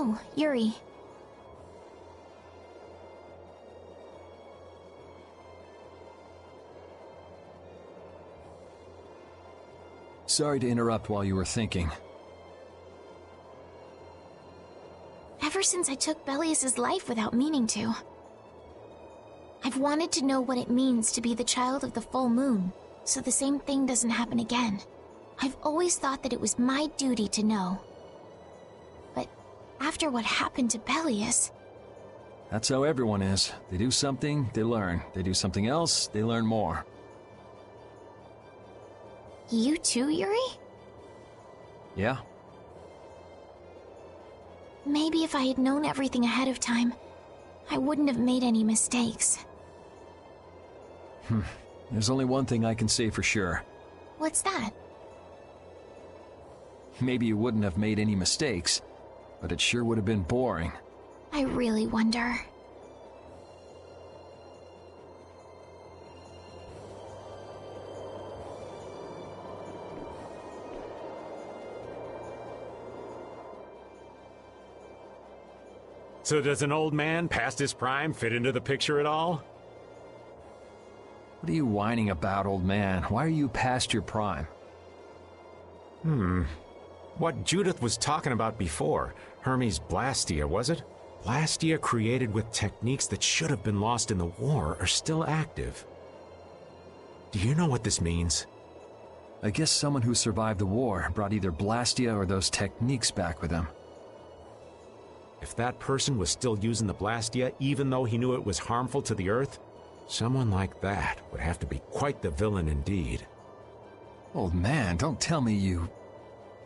Oh, Yuri. Sorry to interrupt while you were thinking. Ever since I took Belius's life without meaning to, I've wanted to know what it means to be the child of the full moon, so the same thing doesn't happen again. I've always thought that it was my duty to know. But after what happened to Belius... That's how everyone is. They do something, they learn. They do something else, they learn more. You too, Yuri? Yeah. Maybe if I had known everything ahead of time, I wouldn't have made any mistakes. There's only one thing I can say for sure. What's that? Maybe you wouldn't have made any mistakes, but it sure would have been boring. I really wonder. So does an old man past his prime fit into the picture at all? What are you whining about, old man? Why are you past your prime? What Judith was talking about before, Hermes' Blastia, was it? Blastia created with techniques that should have been lost in the war are still active. Do you know what this means? I guess someone who survived the war brought either Blastia or those techniques back with him. If that person was still using the Blastia even though he knew it was harmful to the Earth, someone like that would have to be quite the villain indeed. Old man, don't tell me you...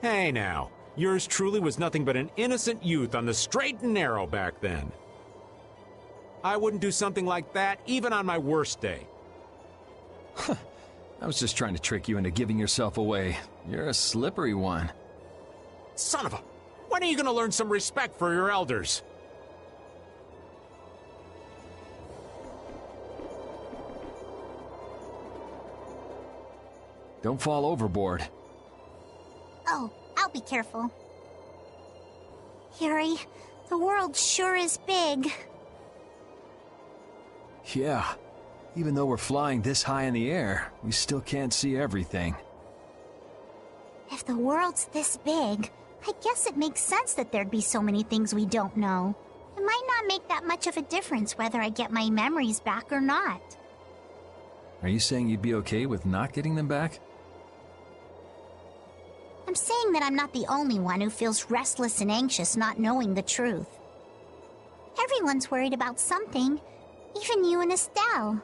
Hey now, yours truly was nothing but an innocent youth on the straight and narrow back then. I wouldn't do something like that even on my worst day. I was just trying to trick you into giving yourself away. You're a slippery one. Son of a... When are you going to learn some respect for your elders? Don't fall overboard. Oh, I'll be careful. Yuri, the world sure is big. Yeah. Even though we're flying this high in the air, we still can't see everything. If the world's this big, I guess it makes sense that there'd be so many things we don't know. It might not make that much of a difference whether I get my memories back or not. Are you saying you'd be okay with not getting them back? I'm saying that I'm not the only one who feels restless and anxious not knowing the truth. Everyone's worried about something, even you and Estelle.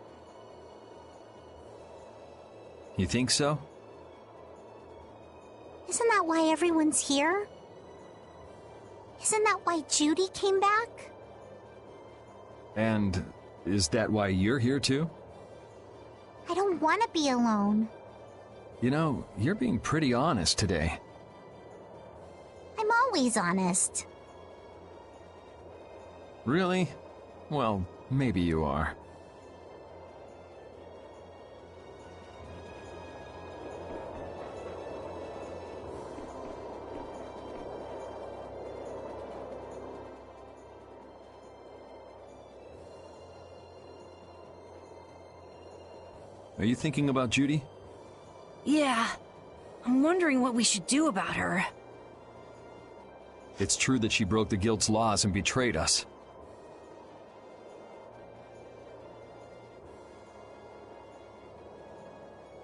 You think so? Isn't that why everyone's here? Isn't that why Judy came back? And is that why you're here too? I don't want to be alone. You know, you're being pretty honest today. I'm always honest. Really? Well, maybe you are. Are you thinking about Judy? Yeah. I'm wondering what we should do about her. It's true that she broke the Guild's laws and betrayed us.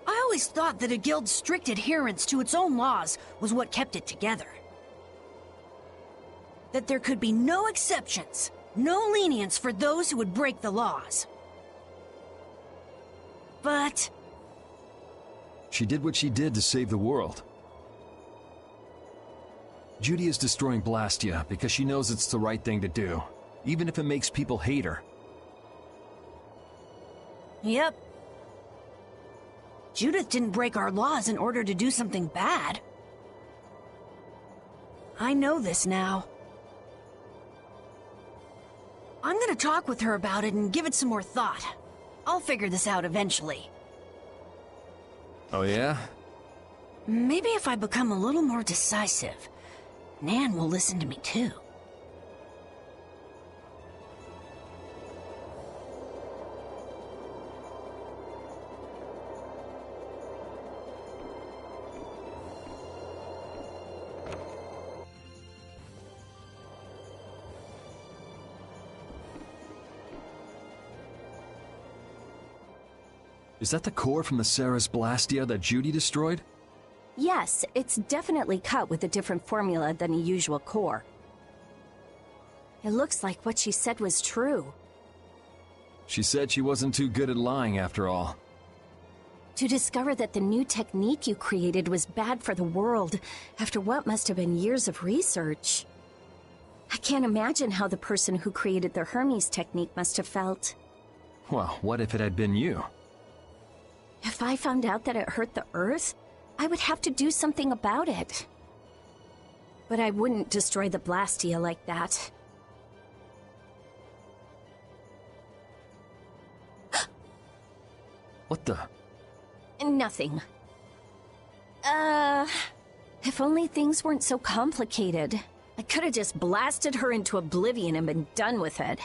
I always thought that a guild's strict adherence to its own laws was what kept it together. That there could be no exceptions, no lenience for those who would break the laws. But... she did what she did to save the world. Judy is destroying Blastia because she knows it's the right thing to do, even if it makes people hate her. Yep. Judith didn't break our laws in order to do something bad. I know this now. I'm gonna talk with her about it and give it some more thought. I'll figure this out eventually. Oh yeah? Maybe if I become a little more decisive, Nan will listen to me too. Is that the core from the Ceres Blastia that Judy destroyed? Yes, it's definitely cut with a different formula than a usual core. It looks like what she said was true. She said she wasn't too good at lying after all. To discover that the new technique you created was bad for the world, after what must have been years of research. I can't imagine how the person who created the Hermes technique must have felt. Well, what if it had been you? If I found out that it hurt the Earth, I would have to do something about it. But I wouldn't destroy the Blastia like that. What the? Nothing. If only things weren't so complicated. I could have just blasted her into oblivion and been done with it.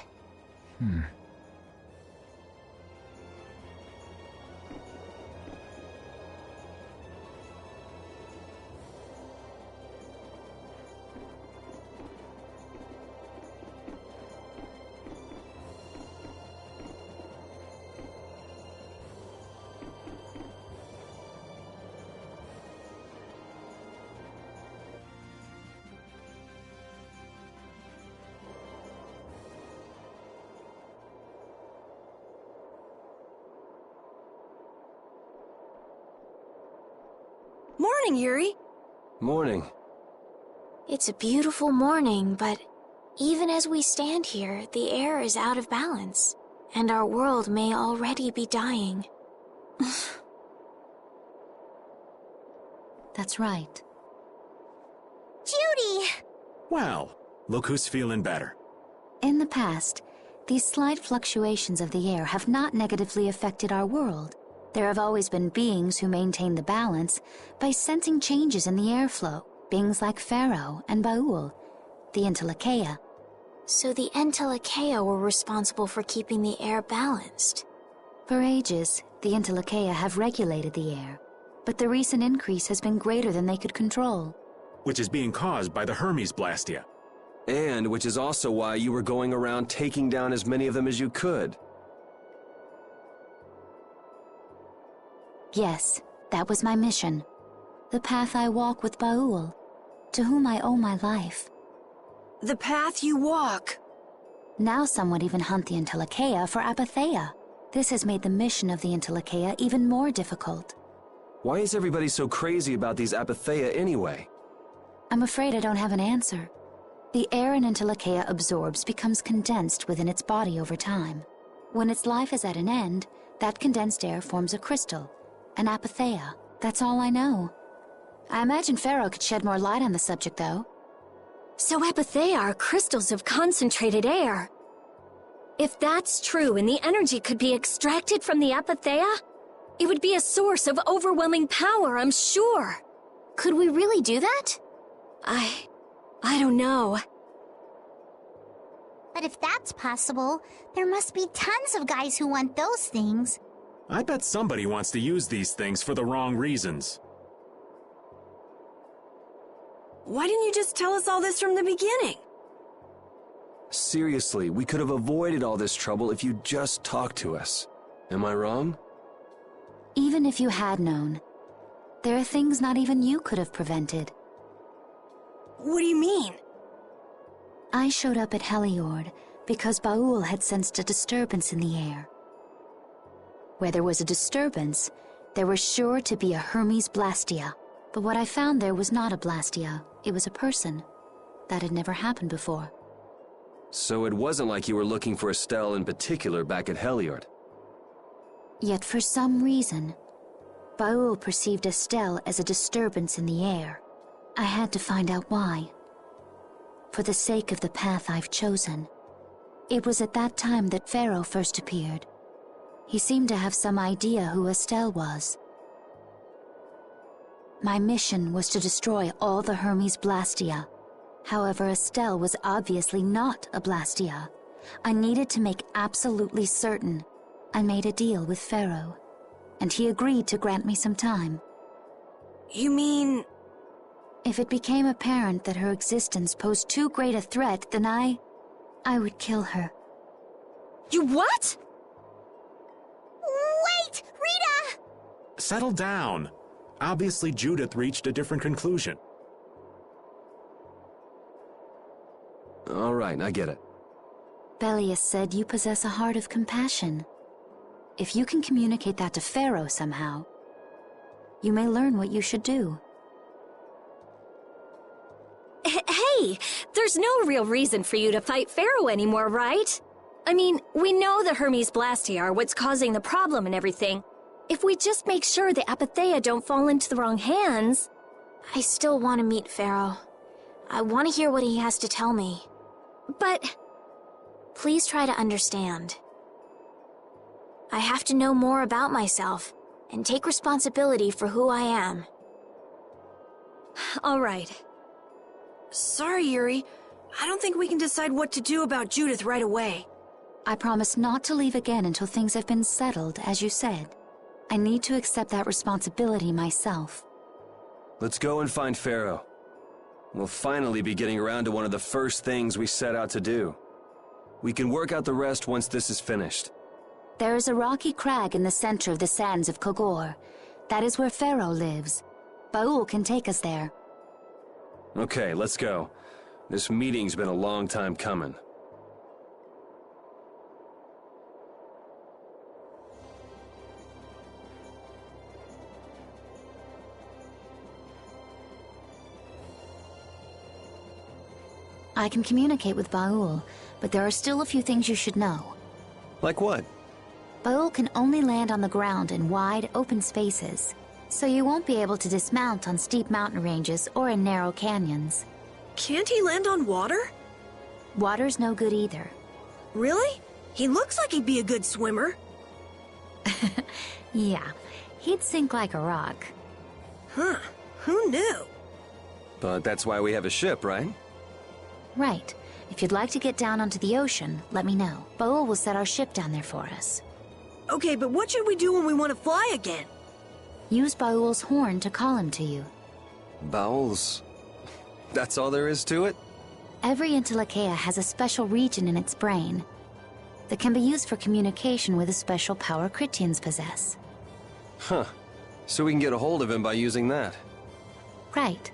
Morning, Yuri. Morning. It's a beautiful morning, but even as we stand here, the air is out of balance, and our world may already be dying. That's right. Judy! Well, look who's feeling better. In the past, these slight fluctuations of the air have not negatively affected our world. There have always been beings who maintain the balance by sensing changes in the airflow, beings like Pharaoh and Baul, the Entelekea. So the Entelekea were responsible for keeping the air balanced. For ages, the Entelekea have regulated the air, but the recent increase has been greater than they could control. Which is being caused by the Hermes Blastia. And which is also why you were going around taking down as many of them as you could. Yes, that was my mission. The path I walk with Baul, to whom I owe my life. The path you walk. Now some would even hunt the Entelekea for Apatheia. This has made the mission of the Entelekea even more difficult. Why is everybody so crazy about these Apatheia anyway? I'm afraid I don't have an answer. The air an Entelekea absorbs becomes condensed within its body over time. When its life is at an end, that condensed air forms a crystal, an Apatheia. That's all I know. I imagine Pharaoh could shed more light on the subject, though. So Apatheia are crystals of concentrated air. If that's true and the energy could be extracted from the Apatheia, it would be a source of overwhelming power, I'm sure. Could we really do that? I don't know. But if that's possible, there must be tons of guys who want those things. I bet somebody wants to use these things for the wrong reasons. Why didn't you just tell us all this from the beginning? Seriously, we could have avoided all this trouble if you'd just talked to us. Am I wrong? Even if you had known, there are things not even you could have prevented. What do you mean? I showed up at Heliord because Baul had sensed a disturbance in the air. Where there was a disturbance, there was sure to be a Hermes Blastia. But what I found there was not a Blastia, it was a person. That had never happened before. So it wasn't like you were looking for Estelle in particular back at Heliord. Yet for some reason, Baul perceived Estelle as a disturbance in the air. I had to find out why. For the sake of the path I've chosen. It was at that time that Pharaoh first appeared. He seemed to have some idea who Estelle was. My mission was to destroy all the Hermes Blastia. However, Estelle was obviously not a Blastia. I needed to make absolutely certain. I made a deal with Pharaoh, and he agreed to grant me some time. You mean... If it became apparent that her existence posed too great a threat, then I would kill her. You what? Wait! Rita! settle down. Obviously, Judith reached a different conclusion. All right, I get it. Belius said you possess a heart of compassion. If you can communicate that to Pharaoh somehow, you may learn what you should do. Hey, there's no real reason for you to fight Pharaoh anymore, right? I mean, we know the Hermes Blastia are what's causing the problem and everything. If we just make sure the Apatheia don't fall into the wrong hands... I still want to meet Pharaoh. I want to hear what he has to tell me. But... Please try to understand. I have to know more about myself and take responsibility for who I am. All right. Sorry, Yuri. I don't think we can decide what to do about Judith right away. I promise not to leave again until things have been settled, as you said. I need to accept that responsibility myself. Let's go and find Pharaoh. We'll finally be getting around to one of the first things we set out to do. We can work out the rest once this is finished. There is a rocky crag in the center of the sands of Kogor. That is where Pharaoh lives. Baul can take us there. Okay, let's go. This meeting's been a long time coming. I can communicate with Baul, but there are still a few things you should know. Like what? Baul can only land on the ground in wide, open spaces, so you won't be able to dismount on steep mountain ranges or in narrow canyons. Can't he land on water? Water's no good either. Really? He looks like he'd be a good swimmer. Yeah, he'd sink like a rock. Huh. Who knew? But that's why we have a ship, right? Right. If you'd like to get down onto the ocean, let me know. Baul will set our ship down there for us. Okay, but what should we do when we want to fly again? Use Baul's horn to call him to you. Bowels. That's all there is to it? Every Intellekea has a special region in its brain that can be used for communication with a special power Critians possess. Huh. So we can get a hold of him by using that. Right.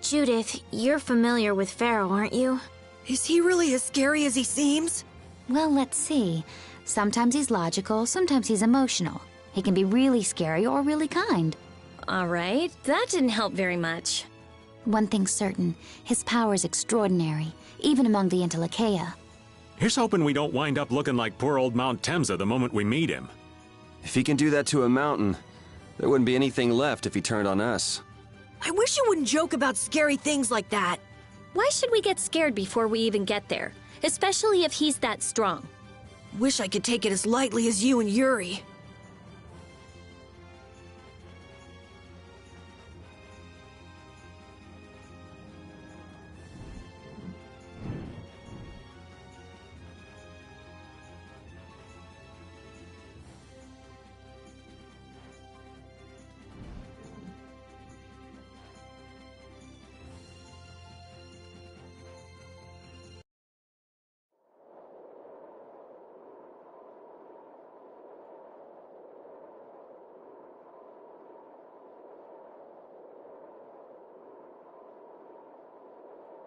Judith, you're familiar with Pharaoh, aren't you? Is he really as scary as he seems? Well, let's see. Sometimes he's logical, sometimes he's emotional. He can be really scary or really kind. All right, that didn't help very much. One thing's certain, his power is extraordinary, even among the Intellekea. Here's hoping we don't wind up looking like poor old Mount Temsa the moment we meet him. If he can do that to a mountain, there wouldn't be anything left if he turned on us. I wish you wouldn't joke about scary things like that. Why should we get scared before we even get there? Especially if he's that strong. Wish I could take it as lightly as you and Yuri.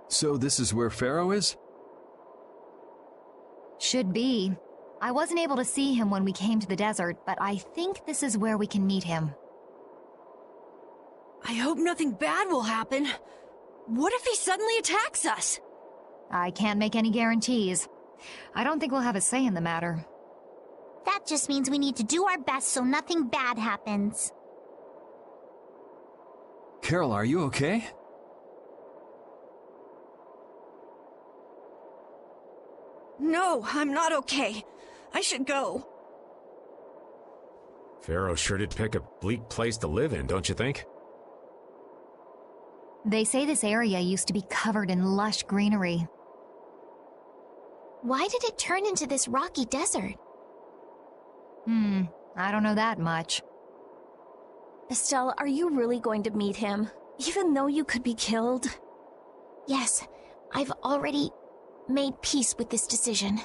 So this is where Pharaoh is? Should be. I wasn't able to see him when we came to the desert, but I think this is where we can meet him. I hope nothing bad will happen. What if he suddenly attacks us? I can't make any guarantees. I don't think we'll have a say in the matter. That just means we need to do our best so nothing bad happens. Carol, are you okay? No, I'm not okay. I should go. Pharaoh sure did pick a bleak place to live in, don't you think? They say this area used to be covered in lush greenery. Why did it turn into this rocky desert? I don't know that much. Estelle, are you really going to meet him? Even though you could be killed? Yes, I've already made peace with this decision.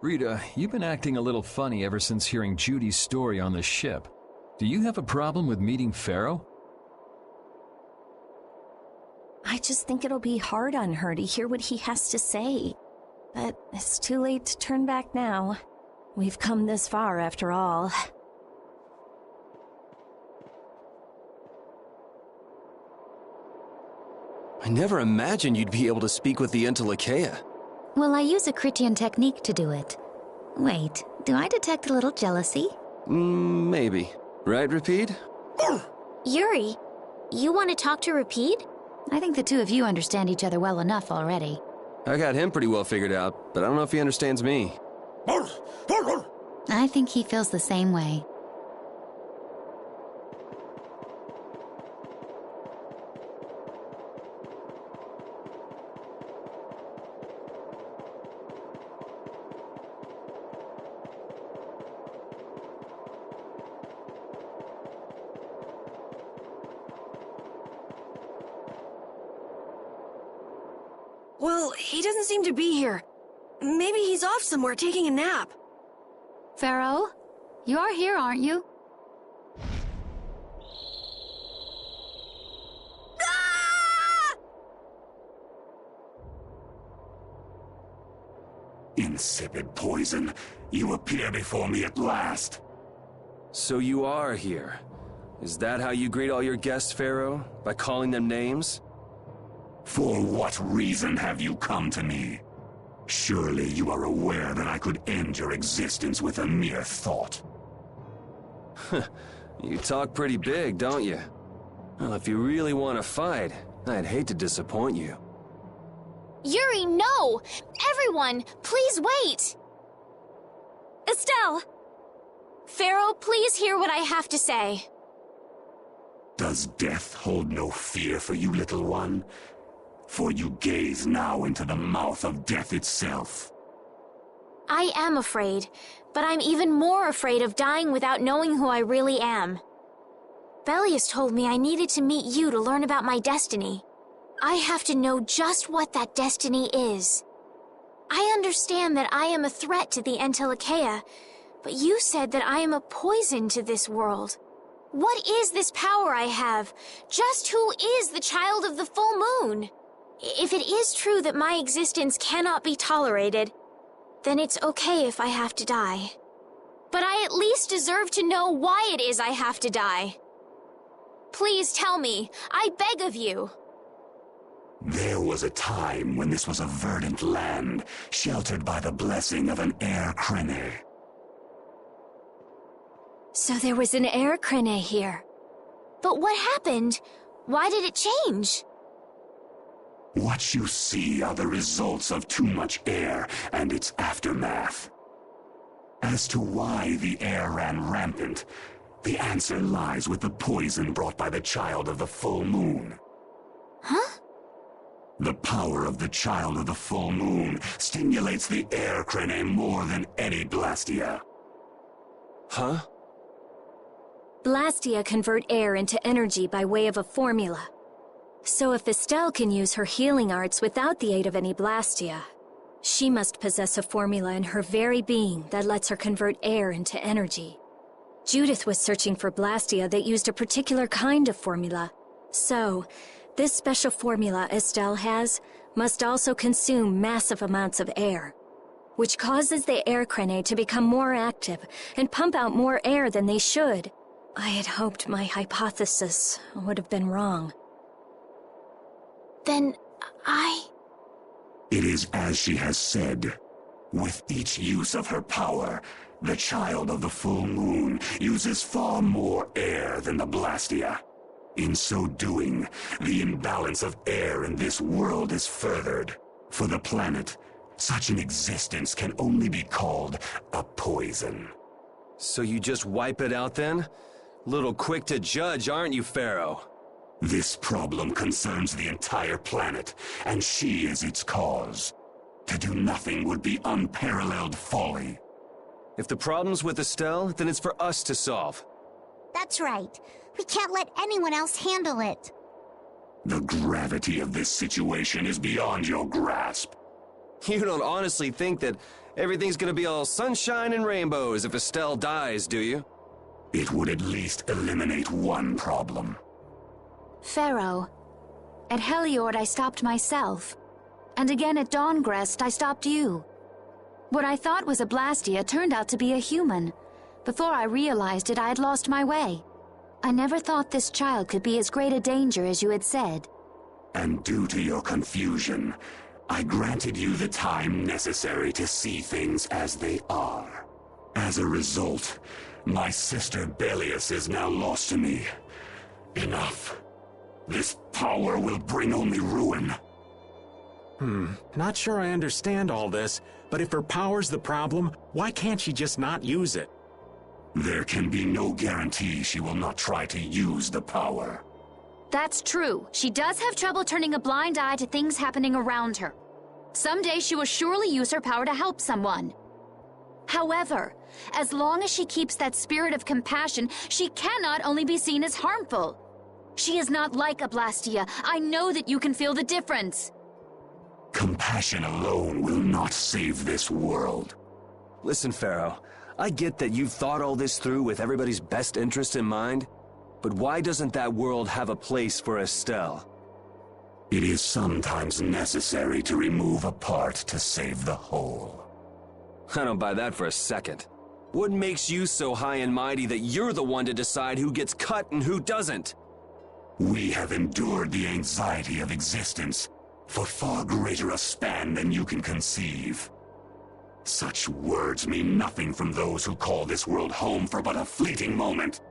Rita, you've been acting a little funny ever since hearing Judy's story on the ship. Do you have a problem with meeting Pharaoh? I just think it'll be hard on her to hear what he has to say. But it's too late to turn back now. We've come this far after all. I never imagined you'd be able to speak with the Entelekea. Well, I use a Critian technique to do it. Wait, do I detect a little jealousy? Maybe. Right, Rapide? Yuri, you want to talk to Rapide? I think the two of you understand each other well enough already. I got him pretty well figured out, but I don't know if he understands me. I think he feels the same way. Well, he doesn't seem to be here. Maybe he's off somewhere taking a nap. Pharaoh, you are here, aren't you? Insipid poison, you appear before me at last. So you are here. Is that how you greet all your guests, Pharaoh? By calling them names? For what reason have you come to me? Surely you are aware that I could end your existence with a mere thought. You talk pretty big, don't you? Well, if you really want to fight, I'd hate to disappoint you. Yuri, no! Everyone, please wait! Estelle! Pharaoh, please hear what I have to say. Does death hold no fear for you, little one? For you gaze now into the mouth of death itself. I am afraid, but I'm even more afraid of dying without knowing who I really am. Belius told me I needed to meet you to learn about my destiny. I have to know just what that destiny is. I understand that I am a threat to the Entelekea, but you said that I am a poison to this world. What is this power I have? Just who is the child of the full moon? If it is true that my existence cannot be tolerated, then it's okay if I have to die. But I at least deserve to know why it is I have to die. Please tell me, I beg of you. There was a time when this was a verdant land, sheltered by the blessing of an air crene. So there was an air crene here. But what happened? Why did it change? What you see are the results of too much air and its aftermath. As to why the air ran rampant, the answer lies with the poison brought by the child of the full moon. Huh? The power of the child of the full moon stimulates the air crene more than any blastia. Huh? Blastia convert air into energy by way of a formula. So if Estelle can use her healing arts without the aid of any blastia, she must possess a formula in her very being that lets her convert air into energy. Judith was searching for blastia that used a particular kind of formula. So, this special formula Estelle has must also consume massive amounts of air, which causes the air crene to become more active and pump out more air than they should. I had hoped my hypothesis would have been wrong. Then, It is as she has said. With each use of her power, the child of the full moon uses far more air than the Blastia. In so doing, the imbalance of air in this world is furthered. For the planet, such an existence can only be called a poison. So you just wipe it out then? Little quick to judge, aren't you, Pharaoh? This problem concerns the entire planet, and she is its cause. To do nothing would be unparalleled folly. If the problem's with Estelle, then it's for us to solve. That's right. We can't let anyone else handle it. The gravity of this situation is beyond your grasp. You don't honestly think that everything's gonna be all sunshine and rainbows if Estelle dies, do you? It would at least eliminate one problem. Pharaoh, at Heliord I stopped myself. And again at Dawngrest I stopped you. What I thought was a Blastia turned out to be a human. Before I realized it, I had lost my way. I never thought this child could be as great a danger as you had said. And due to your confusion, I granted you the time necessary to see things as they are. As a result, my sister Belius is now lost to me. Enough. This power will bring only ruin. Not sure I understand all this, but if her power's the problem, why can't she just not use it? There can be no guarantee she will not try to use the power. That's true. She does have trouble turning a blind eye to things happening around her. Someday she will surely use her power to help someone. However, as long as she keeps that spirit of compassion, she cannot only be seen as harmful. She is not like a Blastia. I know that you can feel the difference. Compassion alone will not save this world. Listen, Pharaoh, I get that you've thought all this through with everybody's best interest in mind, but why doesn't that world have a place for Estelle? It is sometimes necessary to remove a part to save the whole. I don't buy that for a second. What makes you so high and mighty that you're the one to decide who gets cut and who doesn't? We have endured the anxiety of existence for far greater a span than you can conceive. Such words mean nothing from those who call this world home for but a fleeting moment.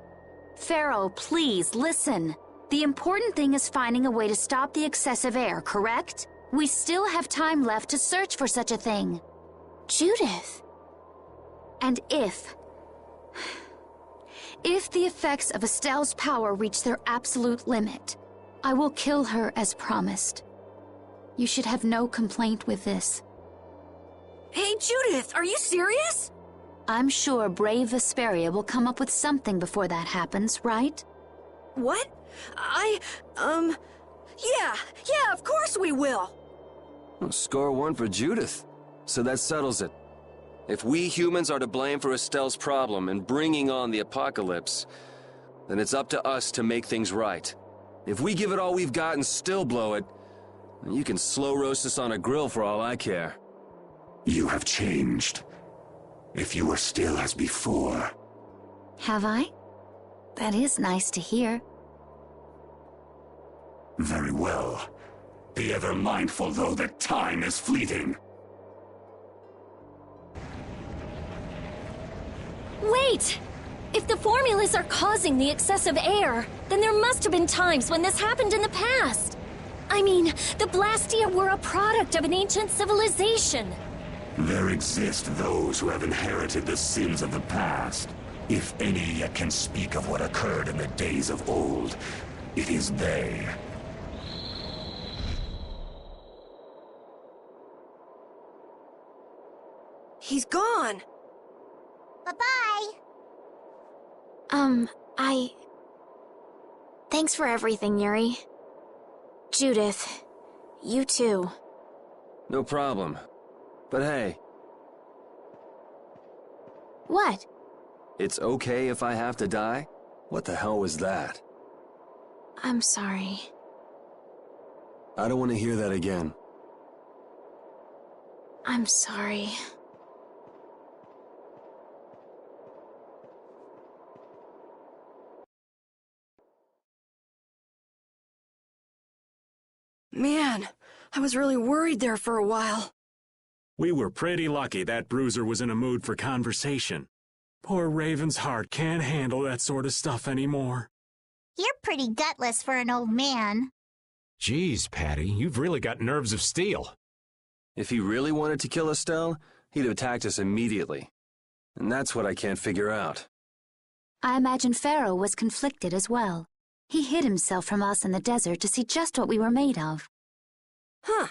Pharaoh, please, listen. The important thing is finding a way to stop the excessive air, correct? We still have time left to search for such a thing. Judith. And if the effects of Estelle's power reach their absolute limit, I will kill her as promised. You should have no complaint with this. Hey, Judith, are you serious? I'm sure brave Veperia will come up with something before that happens, right? What? Yeah, of course we will. Well, score one for Judith. So that settles it. If we humans are to blame for Estelle's problem and bringing on the apocalypse, then it's up to us to make things right. If we give it all we've got and still blow it, you can slow roast us on a grill for all I care. You have changed. If you were still as before. Have I? That is nice to hear. Very well. Be ever mindful, though, that time is fleeting. Wait! If the formulas are causing the excessive air, then there must have been times when this happened in the past. I mean, the Blastia were a product of an ancient civilization. There exist those who have inherited the sins of the past. If any yet can speak of what occurred in the days of old, it is they. He's gone. Bye-bye. Thanks for everything, Yuri. Judith, you too. No problem. But hey. What? It's okay if I have to die? What the hell was that? I'm sorry. I don't want to hear that again. I'm sorry. Man, I was really worried there for a while. We were pretty lucky that bruiser was in a mood for conversation. Poor Raven's heart can't handle that sort of stuff anymore. You're pretty gutless for an old man. Geez, Patty, you've really got nerves of steel. If he really wanted to kill Estelle, he'd have attacked us immediately. And that's what I can't figure out. I imagine Pharaoh was conflicted as well. He hid himself from us in the desert to see just what we were made of. Huh.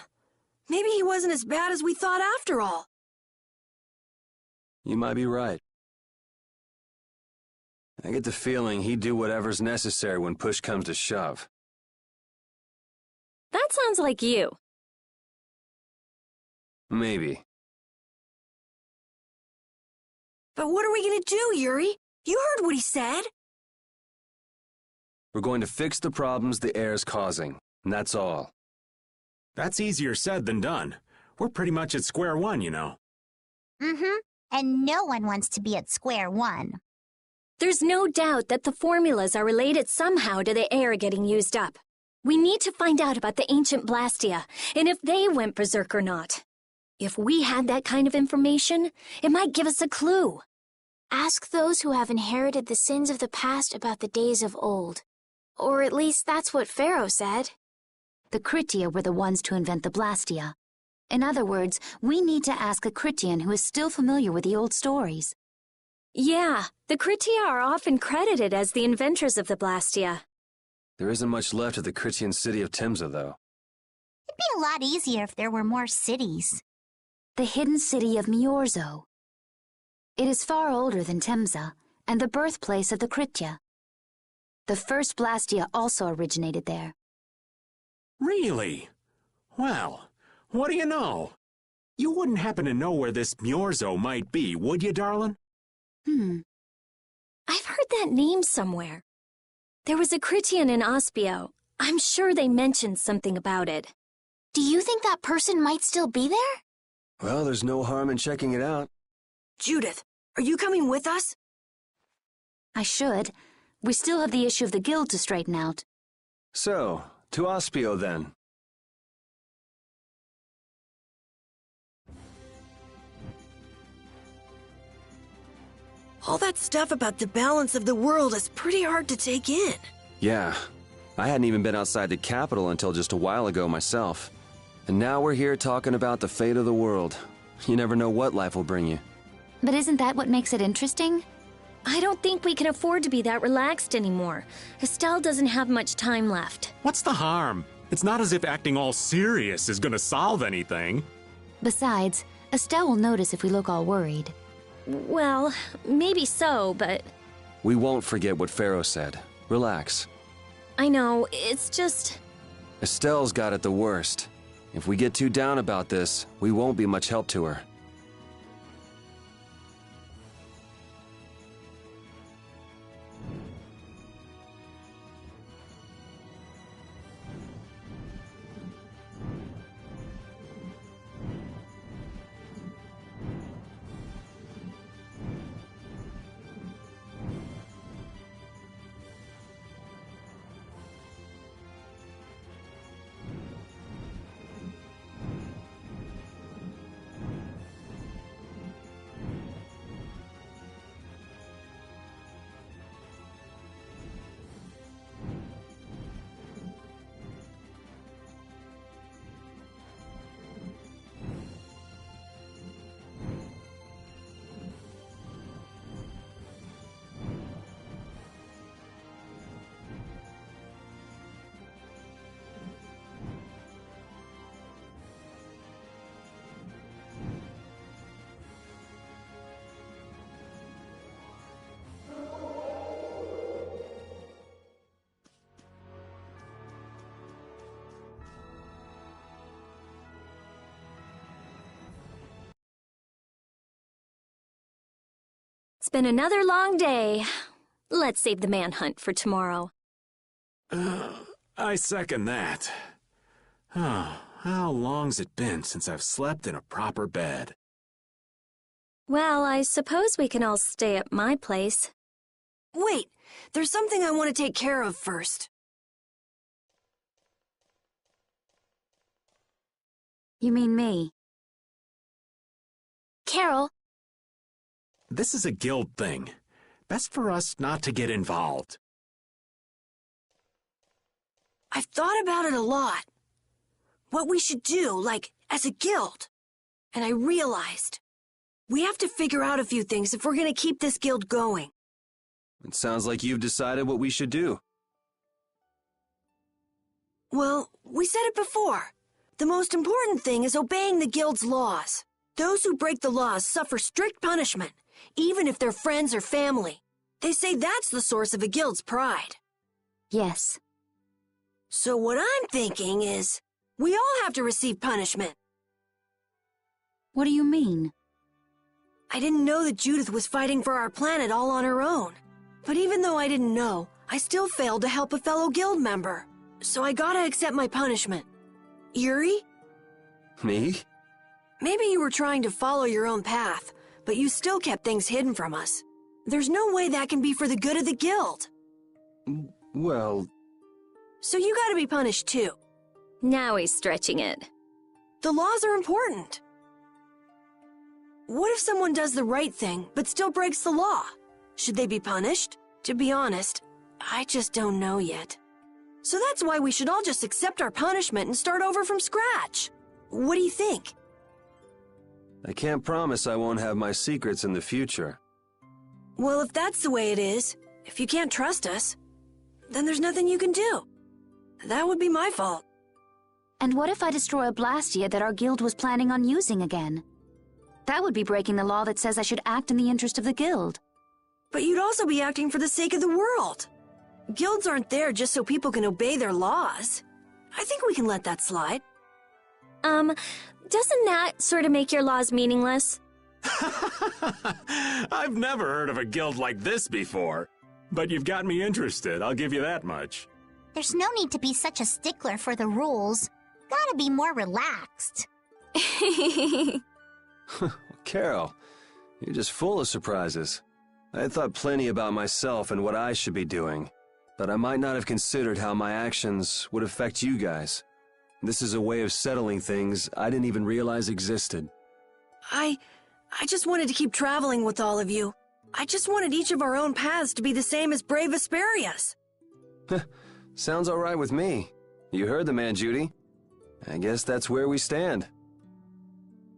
Maybe he wasn't as bad as we thought after all. You might be right. I get the feeling he'd do whatever's necessary when push comes to shove. That sounds like you. Maybe. But what are we gonna do, Yuri? You heard what he said. We're going to fix the problems the air's causing, and that's all. That's easier said than done. We're pretty much at square one, you know. Mm-hmm. And no one wants to be at square one. There's no doubt that the formulas are related somehow to the air getting used up. We need to find out about the ancient Blastia, and if they went berserk or not. If we had that kind of information, it might give us a clue. Ask those who have inherited the sins of the past about the days of old. Or at least that's what Pharaoh said. The Kritia were the ones to invent the Blastia. In other words, we need to ask a Kritian who is still familiar with the old stories. Yeah, the Kritia are often credited as the inventors of the Blastia. There isn't much left of the Critian city of Timza, though. It'd be a lot easier if there were more cities. The hidden city of Miorzo. It is far older than Temza, and the birthplace of the Kritia. The first Blastia also originated there. Really? Well, what do you know? You wouldn't happen to know where this Miorzo might be, would you, darling? I've heard that name somewhere. There was a Critian in Ospio. I'm sure they mentioned something about it. Do you think that person might still be there? Well, there's no harm in checking it out. Judith, are you coming with us? I should. We still have the issue of the guild to straighten out. So, to Ospio then. All that stuff about the balance of the world is pretty hard to take in. Yeah, I hadn't even been outside the capital until just a while ago myself. And now we're here talking about the fate of the world. You never know what life will bring you. But isn't that what makes it interesting? I don't think we can afford to be that relaxed anymore. Estelle doesn't have much time left. What's the harm? It's not as if acting all serious is gonna solve anything. Besides, Estelle will notice if we look all worried. Well, maybe so, but... We won't forget what Pharaoh said. Relax. I know, it's just... Estelle's got it the worst. If we get too down about this, we won't be much help to her. It's been another long day. Let's save the manhunt for tomorrow. I second that. Oh, how long's it been since I've slept in a proper bed? Well, I suppose we can all stay at my place. Wait, there's something I want to take care of first. You mean me? Carol. This is a guild thing. Best for us not to get involved. I've thought about it a lot. What we should do, like, as a guild. And I realized we have to figure out a few things if we're gonna keep this guild going. It sounds like you've decided what we should do. Well, we said it before. The most important thing is obeying the guild's laws. Those who break the laws suffer strict punishment, even if they're friends or family. They say that's the source of a guild's pride. Yes. So what I'm thinking is, we all have to receive punishment. What do you mean? I didn't know that Judith was fighting for our planet all on her own. But even though I didn't know, I still failed to help a fellow guild member. So I gotta accept my punishment. Yuri? Me? Maybe you were trying to follow your own path, but you still kept things hidden from us. There's no way that can be for the good of the guild. Well... So you gotta be punished too. Now he's stretching it. The laws are important. What if someone does the right thing, but still breaks the law? Should they be punished? To be honest, I just don't know yet. So that's why we should all just accept our punishment and start over from scratch. What do you think? I can't promise I won't have my secrets in the future. Well, if that's the way it is, if you can't trust us, then there's nothing you can do. That would be my fault. And what if I destroy a Blastia that our guild was planning on using again? That would be breaking the law that says I should act in the interest of the guild. But you'd also be acting for the sake of the world. Guilds aren't there just so people can obey their laws. I think we can let that slide. Doesn't that sort of make your laws meaningless? I've never heard of a guild like this before. But you've got me interested, I'll give you that much. There's no need to be such a stickler for the rules. Gotta be more relaxed. Carol, you're just full of surprises. I had thought plenty about myself and what I should be doing, but I might not have considered how my actions would affect you guys. This is a way of settling things I didn't even realize existed. I just wanted to keep traveling with all of you. I just wanted each of our own paths to be the same as brave Vesperia's. Sounds all right with me. You heard the man, Judy. I guess that's where we stand.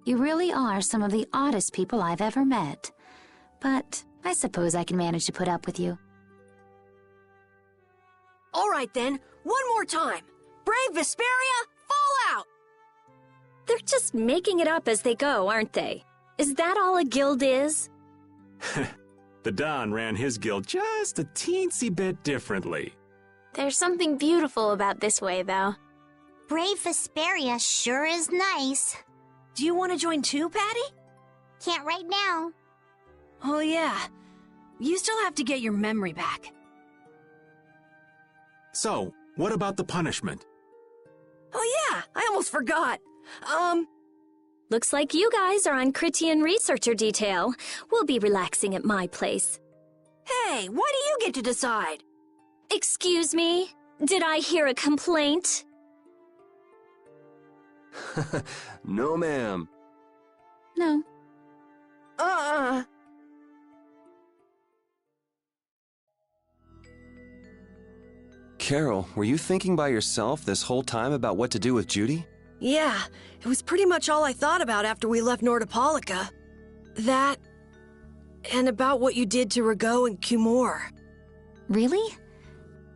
You really are some of the oddest people I've ever met. But I suppose I can manage to put up with you. All right then, one more time. Brave Vesperia, fall out! They're just making it up as they go, aren't they? Is that all a guild is? The Don ran his guild just a teensy bit differently. There's something beautiful about this way, though. Brave Vesperia sure is nice. Do you want to join too, Patty? Can't right now. Oh yeah, you still have to get your memory back. So, what about the punishment? Oh yeah, I almost forgot. Looks like you guys are on Critian researcher detail. We'll be relaxing at my place. Hey, why do you get to decide? Excuse me? Did I hear a complaint? No, ma'am. No. Carol, were you thinking by yourself this whole time about what to do with Judy? Yeah, it was pretty much all I thought about after we left Nordopolica. That, and about what you did to Rago and Cumore. Really?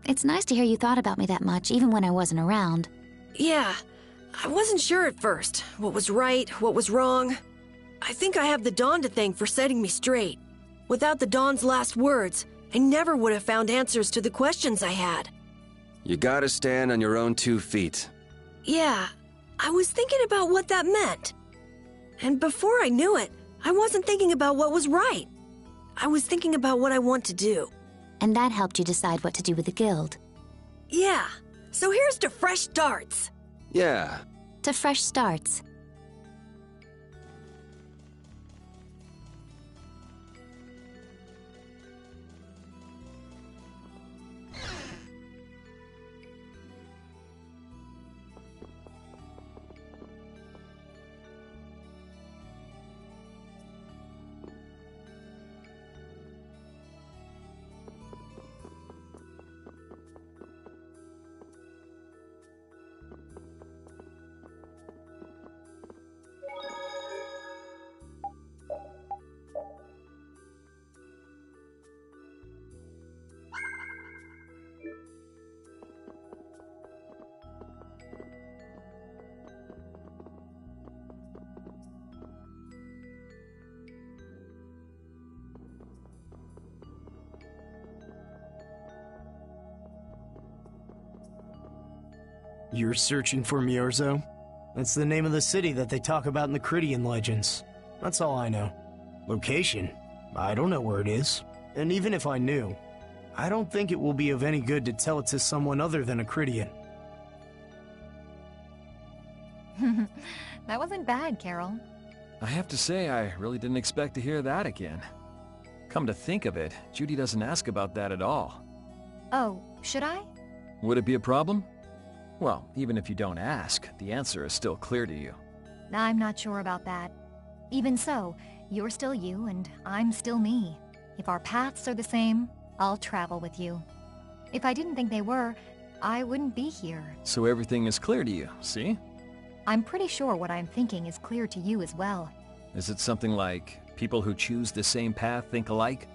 It's nice to hear you thought about me that much, even when I wasn't around. Yeah, I wasn't sure at first. What was right, what was wrong. I think I have the Dawn to thank for setting me straight. Without the Dawn's last words, I never would have found answers to the questions I had. You gotta stand on your own 2 feet. Yeah, I was thinking about what that meant. And before I knew it, I wasn't thinking about what was right. I was thinking about what I want to do. And that helped you decide what to do with the guild. Yeah, so here's to fresh starts. Yeah. To fresh starts. You're searching for Miorzo? That's the name of the city that they talk about in the Cridian legends. That's all I know. Location? I don't know where it is. And even if I knew, I don't think it will be of any good to tell it to someone other than a Cridian. That wasn't bad, Carol. I have to say, I really didn't expect to hear that again. Come to think of it, Judy doesn't ask about that at all. Oh, should I? Would it be a problem? Well, even if you don't ask, the answer is still clear to you. I'm not sure about that. Even so, you're still you and I'm still me. If our paths are the same, I'll travel with you. If I didn't think they were, I wouldn't be here. So everything is clear to you, see? I'm pretty sure what I'm thinking is clear to you as well. Is it something like people who choose the same path think alike?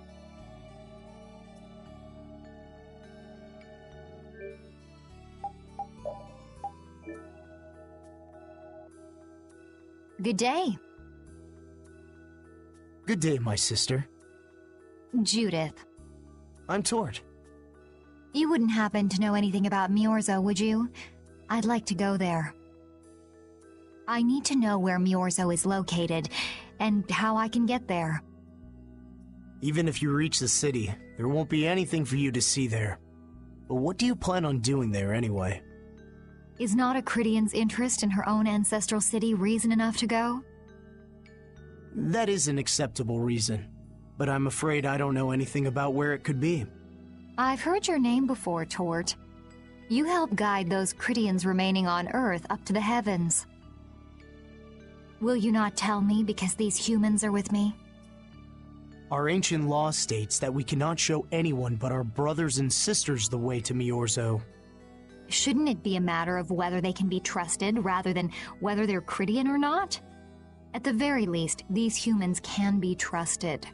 Good day. Good day, my sister. Judith. I'm Tort. You wouldn't happen to know anything about Miorzo, would you? I'd like to go there. I need to know where Miorzo is located, and how I can get there. Even if you reach the city, there won't be anything for you to see there. But what do you plan on doing there anyway? Is not a Cridian's interest in her own ancestral city reason enough to go? That is an acceptable reason, but I'm afraid I don't know anything about where it could be. I've heard your name before, Tort. You help guide those Cridians remaining on Earth up to the heavens. Will you not tell me because these humans are with me? Our ancient law states that we cannot show anyone but our brothers and sisters the way to Miorzo. Shouldn't it be a matter of whether they can be trusted rather than whether they're Cridian or not? At the very least, these humans can be trusted.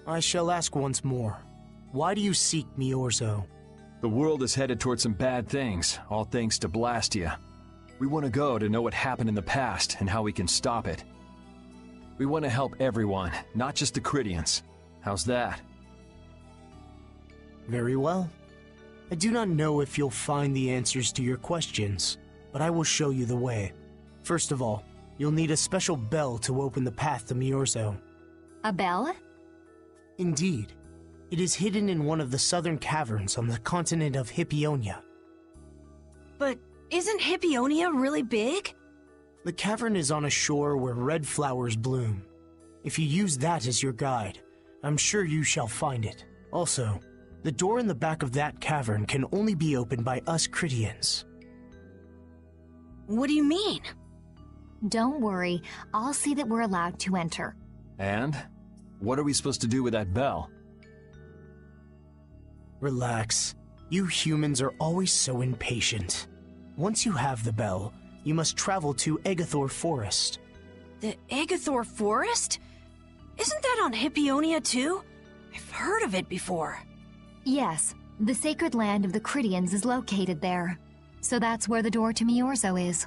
I shall ask once more. Why do you seek Miorzo? The world is headed towards some bad things, all thanks to Blastia. We want to go to know what happened in the past and how we can stop it. We want to help everyone, not just the Cridians. How's that? Very well. I do not know if you'll find the answers to your questions, but I will show you the way. First of all, you'll need a special bell to open the path to Miorzo. A bell? Indeed. It is hidden in one of the southern caverns on the continent of Hippionia. But isn't Hippionia really big? The cavern is on a shore where red flowers bloom. If you use that as your guide, I'm sure you shall find it. Also, the door in the back of that cavern can only be opened by us Cridians. What do you mean? Don't worry, I'll see that we're allowed to enter. And? What are we supposed to do with that bell? Relax. You humans are always so impatient. Once you have the bell, you must travel to Egathor Forest. The Egathor Forest? Isn't that on Hippionia too? I've heard of it before. Yes, the sacred land of the Cridians is located there. So that's where the door to Miorzo is.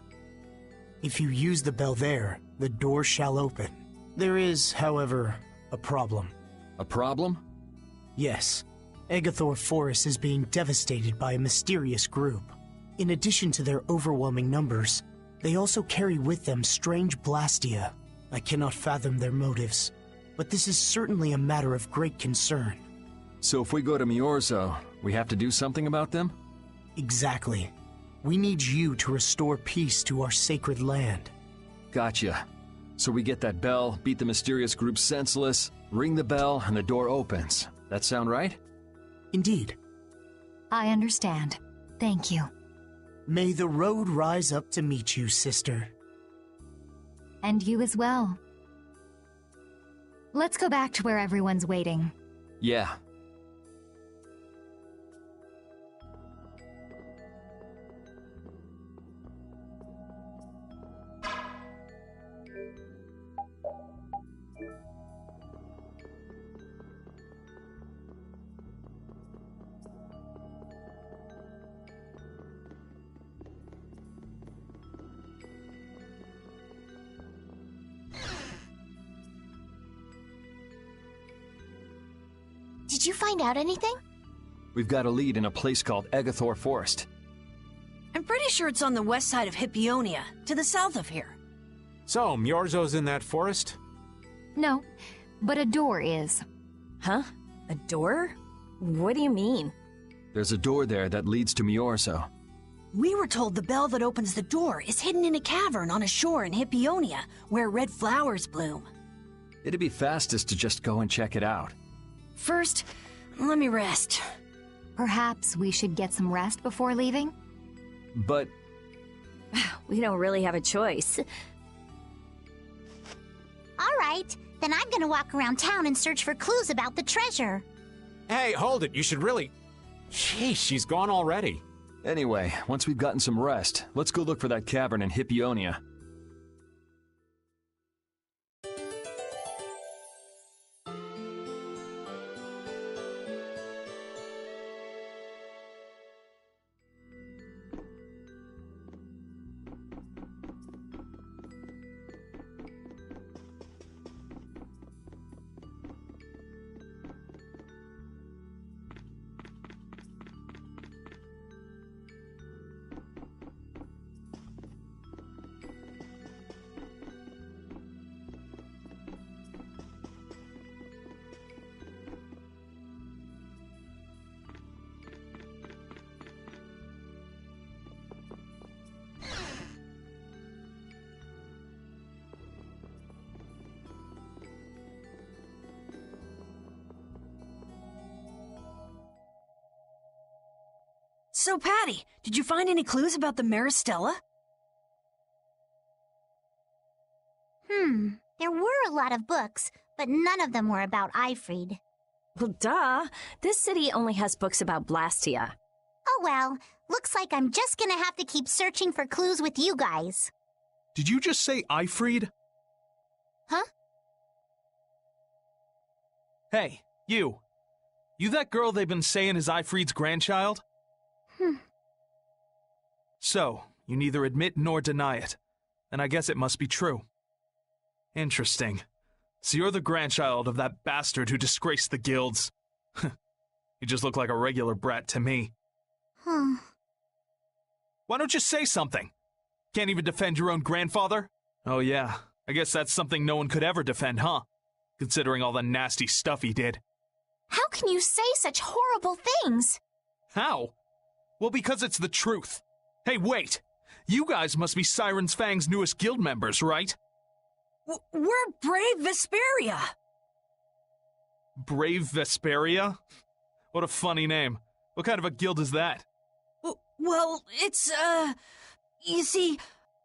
If you use the bell there, the door shall open. There is, however, a problem. A problem? Yes. Egathor Forest is being devastated by a mysterious group. In addition to their overwhelming numbers, they also carry with them strange Blastia. I cannot fathom their motives, but this is certainly a matter of great concern. So if we go to Miorzo, we have to do something about them? Exactly. We need you to restore peace to our sacred land. Gotcha. So we get that bell, beat the mysterious group senseless, ring the bell, and the door opens. That sound right? Indeed. I understand. Thank you. May the road rise up to meet you, sister. And you as well. Let's go back to where everyone's waiting. Yeah. Did you find out anything? We've got a lead in a place called Egathor Forest. I'm I'm pretty sure it's on the west side of Hippionia, to the south of here. So, Myorzo's in that forest? No, but a door is. Huh? A door? What do you mean? There's a door there that leads to Myorzo. We were told the bell that opens the door is hidden in a cavern on a shore in Hippionia, where red flowers bloom. It'd be fastest to just go and check it out. First, let me rest. Perhaps we should get some rest before leaving? But We don't really have a choice. All right, then I'm gonna walk around town and search for clues about the treasure. Hey, hold it. You should really... Sheesh, she's gone already. anyway, once we've gotten some rest, let's go look for that cavern in Hippionia. So, Patty, did you find any clues about the Maristella? There were a lot of books, but none of them were about Ifrid. Well, duh. This city only has books about Blastia. Oh well, looks like I'm just gonna have to keep searching for clues with you guys. Did you just say Ifrid? Huh? Hey, you. You that girl they've been saying is Ifrid's grandchild? So, you neither admit nor deny it. And I guess it must be true. Interesting. So you're the grandchild of that bastard who disgraced the guilds. You just look like a regular brat to me. Why don't you say something? Can't even defend your own grandfather? Oh yeah, I guess that's something no one could ever defend, huh? Considering all the nasty stuff he did. How can you say such horrible things? How? Well, because it's the truth. Hey, wait! You guys must be Siren's Fang's newest guild members, right? We're Brave Vesperia! Brave Vesperia? What a funny name. What kind of a guild is that? Well, it's, you see...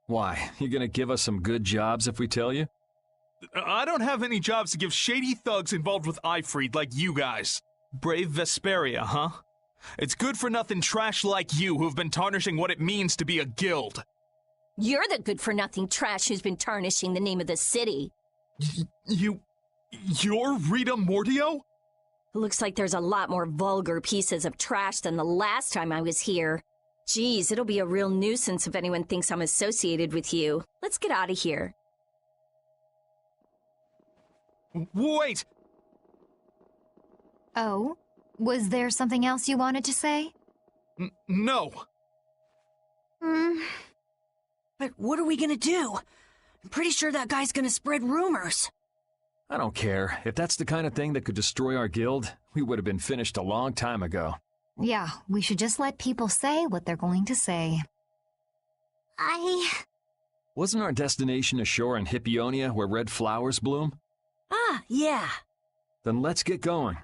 Why, you gonna give us some good jobs if we tell you? I don't have any jobs to give shady thugs involved with Ifrid like you guys. Brave Vesperia, huh? It's good-for-nothing trash like you who've been tarnishing what it means to be a guild. You're the good-for-nothing trash who's been tarnishing the name of the city. You're Rita Mortio? Looks like there's a lot more vulgar pieces of trash than the last time I was here. Geez, it'll be a real nuisance if anyone thinks I'm associated with you. Let's get out of here. Wait! Oh? Was there something else you wanted to say? No. But what are we gonna do? I'm pretty sure that guy's gonna spread rumors. I don't care. If that's the kind of thing that could destroy our guild, we would have been finished a long time ago. Yeah, we should just let people say what they're going to say. Wasn't our destination a shore in Hippionia where red flowers bloom? Ah, yeah. Then let's get going.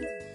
you